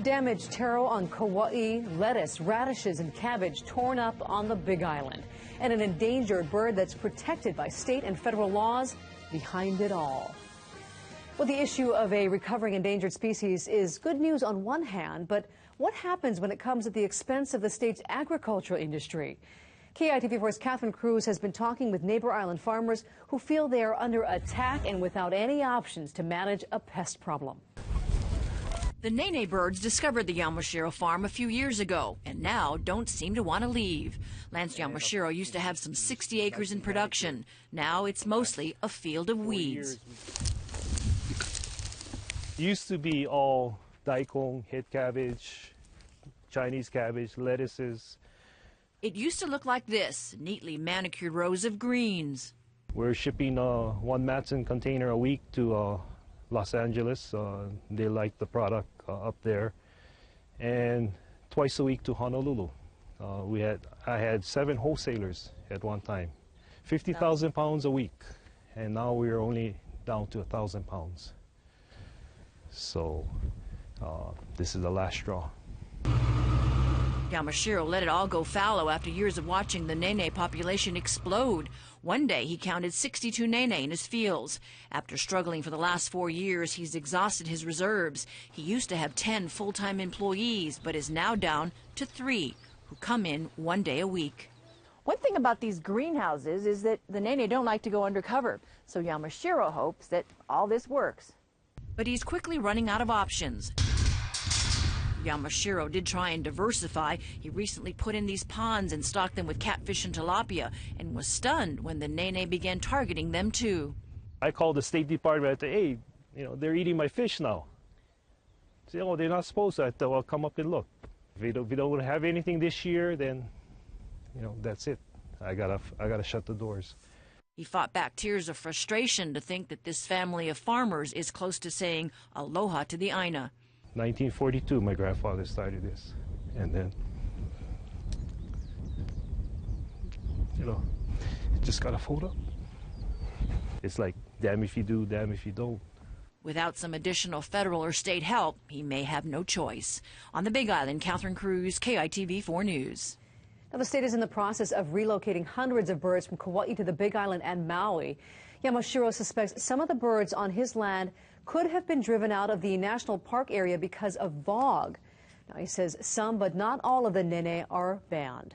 Damaged taro on Kauai, lettuce, radishes, and cabbage torn up on the Big Island. And an endangered bird that's protected by state and federal laws behind it all. Well, the issue of a recovering endangered species is good news on one hand, but what happens when it comes at the expense of the state's agricultural industry? KITV4's Catherine Cruz has been talking with neighbor island farmers who feel they are under attack and without any options to manage a pest problem. The Nene birds discovered the Yamashiro farm a few years ago and now don't seem to want to leave. Lance Yamashiro used to have some 60 acres in production. Now it's mostly a field of weeds. Used to be all daikon, head cabbage, Chinese cabbage, lettuces. It used to look like this, neatly manicured rows of greens. We're shipping one Matson container a week to Los Angeles. They like the product up there. And twice a week to Honolulu. I had 7 wholesalers at one time. 50,000 pounds a week. And now we're only down to 1,000 pounds. So this is the last straw. Yamashiro let it all go fallow after years of watching the Nene population explode. One day he counted 62 Nene in his fields. After struggling for the last 4 years, he's exhausted his reserves. He used to have 10 full-time employees, but is now down to 3, who come in 1 day a week. One thing about these greenhouses is that the Nene don't like to go undercover, so Yamashiro hopes that all this works. But he's quickly running out of options. Yamashiro did try and diversify. He recently put in these ponds and stocked them with catfish and tilapia and was stunned when the Nene began targeting them too. I called the State Department. Hey, they're eating my fish now. Say, oh, they're not supposed to. I thought, well, come up and look. If we don't have anything this year, then, that's it. I gotta shut the doors. He fought back tears of frustration to think that this family of farmers is close to saying aloha to the Aina. 1942, my grandfather started this, and then, it just gotta fold up. It's like, damn if you do, damn if you don't. Without some additional federal or state help, he may have no choice. On the Big Island, Catherine Cruz, KITV4 News. Now, the state is in the process of relocating hundreds of birds from Kauai to the Big Island and Maui. Yamashiro suspects some of the birds on his land could have been driven out of the national park area because of fog. Now, he says some but not all of the Nene are banned.